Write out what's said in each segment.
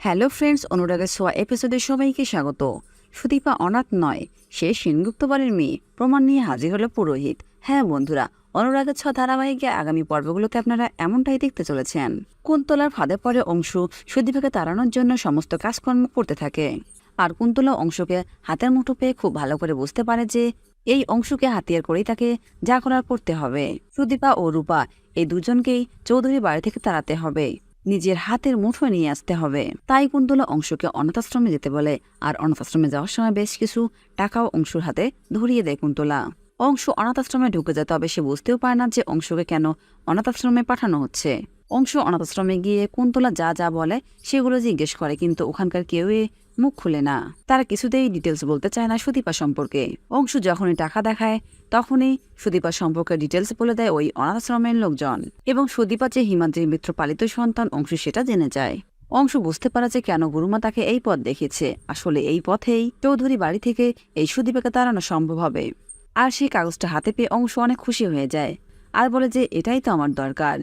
Hello friends, অনুরাগের ছোঁয়া এপিসোডে সবাইকে স্বাগত। সুদীপা অনাথ নয়, সে সেনগুপ্ত বাড়ির মেয়ে, প্রমাণ নিয়ে হাজির হলো পুরোহিত। হ্যাঁ বন্ধুরা, অনুরাগের ছোঁয়া ধারাবাহিকে আগামী পর্বগুলোতে আপনারা এমনটাই দেখতে চলেছেন। কুন্তলার ফাঁদে পড়ে অংশু সুদীপাকে তাড়ানোর জন্য সমস্ত কাজকর্ম করতে থাকে। আর কুন্তলা অংশুকে হাতের মুঠো পেয়ে খুব ভালো করে বুঝতে পারে যে এই অংশুকে হাতিয়ার করেই তাকে যা করার করতে হবে। সুদীপা ও রূপা এই দুজনকেই চৌধুরী বাড়ি থেকে তাড়াতে হবে, নিজের হাতের মুঠোয় নিয়ে আসতে হবে। তাই কুন্তলা অংশুকে অনাথাশ্রমে যেতে বলে, আর অনাথাশ্রমে যাওয়ার সময় বেশ কিছু টাকাও অংশুর হাতে ধরিয়ে দেয় কুন্তলা। অংশু অনাথাশ্রমে ঢুকে যায়, তবে সে বুঝতেও পারে না যে অংশুকে কেন অনাথাশ্রমে পাঠানো হচ্ছে। অংশু অনাথাশ্রমে গিয়ে কুন্তলা যা যা বলে সেগুলো জিজ্ঞেস করে, কিন্তু ওখানকার কেউই মুখ খুলে না। তারা কিছুতেই ডিটেলস বলতে চায় না সুদীপা সম্পর্কে। অংশু যখনই টাকা দেখায় তখনই সুদীপা সম্পর্কে ডিটেলস বলে দেয় ওই অনাথাশ্রমের লোকজন, এবং সুদীপা যে হিমাদ্রির মিত্র পালিত সন্তান অংশু সেটা জেনে যায়। অংশু বুঝতে পারে যে কেন গুরুমা তাকে এই পথ দেখিয়েছে। আসলে এই পথেই চৌধুরী বাড়ি থেকে এই সুদীপাকে তাড়ানো সম্ভব হবে। আর সেই কাগজটা হাতে পেয়ে অংশু অনেক খুশি হয়ে যায়, আর বলে যে এটাই তো আমার দরকার।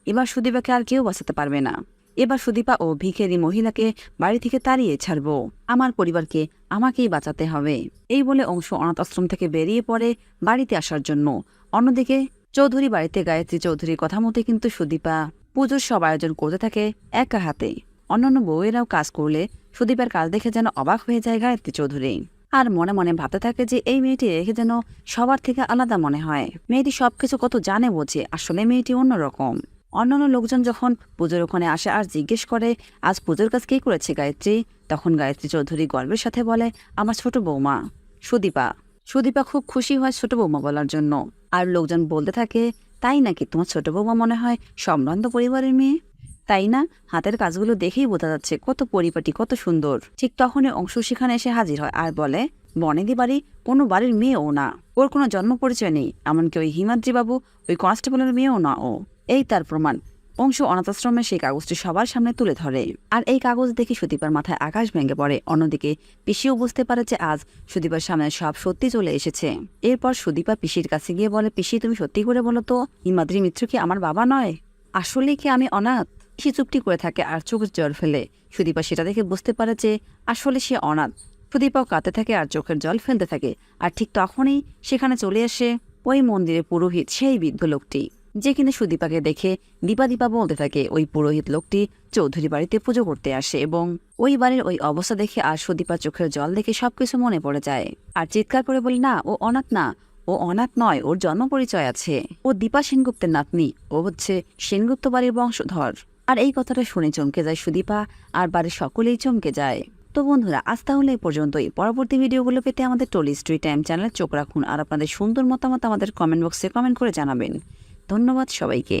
এবার সুদীপাকে আর কেউ বাঁচাতে পারবে না। এবার সুদীপা ও ভিখেরি মহিলাকে বাড়ি থেকে তাড়িয়ে ছাড়বো। আমার পরিবারকে আমাকেই বাঁচাতে হবে। এই বলে অংশু অনাথ আশ্রম থেকে বেরিয়ে পড়ে বাড়িতে আসার জন্য। অন্যদিকে চৌধুরী বাড়িতে গায়ত্রী চৌধুরীর কথা মতে কিন্তু সুদীপা পুজোর সব আয়োজন করতে থাকে একা হাতে। অন্যান্য বউয়েরাও কাজ করলে সুদীপার কাজ দেখে যেন অবাক হয়ে যায় গায়ত্রী চৌধুরী, আর মনে মনে ভাবতে থাকে যে এই মেয়েটি রেখে যেন সবার থেকে আলাদা মনে হয়। মেয়েটি সবকিছু কত জানে বোঝে, আসলে মেয়েটি অন্যরকম। অন্যান্য লোকজন যখন পুজোর ওখানে আসে আর জিজ্ঞেস করে আজ পুজোর কাজ কে করেছে গায়ত্রী, তখন গায়ত্রী চৌধুরী গর্বের সাথে বলে আমার ছোট বৌমা সুদীপা। সুদীপা খুব খুশি হয় ছোট বৌমা বলার জন্য। আর লোকজন বলতে থাকে তাই নাকি, তোমার ছোট বৌমা মনে হয় সম্ভ্রান্ত পরিবারের মেয়ে, তাই না? হাতের কাজগুলো দেখেই বোঝা যাচ্ছে কত পরিপাটি, কত সুন্দর। ঠিক তখনই অংশু সেখানে এসে হাজির হয় আর বলে বনেদি বাড়ি কোনো বাড়ির মেয়েও না, ওর কোনো জন্ম পরিচয় নেই, এমনকি ওই হিমাদ্রি বাবু ওই কনস্টেবলের মেয়েও না ও। এই তার প্রমাণ। অংশু অনাথাশ্রমে সেই কাগজটি সবার সামনে তুলে ধরে, আর এই কাগজ দেখে সুদীপার মাথায় আকাশ ভেঙে পড়ে। অন্যদিকে পিসিও বুঝতে পারে যে আজ সুদীপার সামনে সব সত্যি চলে এসেছে। এরপর সুদীপা পিসির কাছে গিয়ে বলে, পিসি তুমি সত্যি করে বলো তো, হিমাদ্রি মিত্র কি আমার বাবা নয়? আসলে কি আমি অনাথ? সে চুপটি করে থাকে আর চোখের জল ফেলে। সুদীপা সেটা দেখে বুঝতে পারে যে আসলে সে অনাথ। সুদীপাও কাঁদতে থাকে আর চোখের জল ফেলতে থাকে। আর ঠিক তখনই সেখানে চলে আসে ওই মন্দিরের পুরোহিত, সেই বৃদ্ধ লোকটি, যে কিনা সুদীপাকে দেখে দীপা দীপা বলতে থাকে। ওই পুরোহিত লোকটি চৌধুরী বাড়িতে পুজো করতে আসে, এবং ওই বাড়ির ওই অবস্থা দেখে আর সুদীপার চোখের জল দেখে সবকিছু মনে পড়ে যায়। আর চিৎকার করে বলে না, ও অনাথ না, ও অনাথ নয়, ওর জন্ম পরিচয় আছে। ও দীপা সেনগুপ্তের নাতনি, ও হচ্ছে সেনগুপ্ত বাড়ির বংশধর। আর এই কথাটা শুনে চমকে যায় সুদীপা, আর বাড়ির সকলেই চমকে যায়। তো বন্ধুরা, আজ তাহলে এই পর্যন্তই। পরবর্তী ভিডিওগুলো পেতে আমাদের টলি স্টোরি টাইম চ্যানেলে চোখ রাখুন, আর আপনাদের সুন্দর মতামত আমাদের কমেন্ট বক্সে কমেন্ট করে জানাবেন। ধন্যবাদ সবাইকে।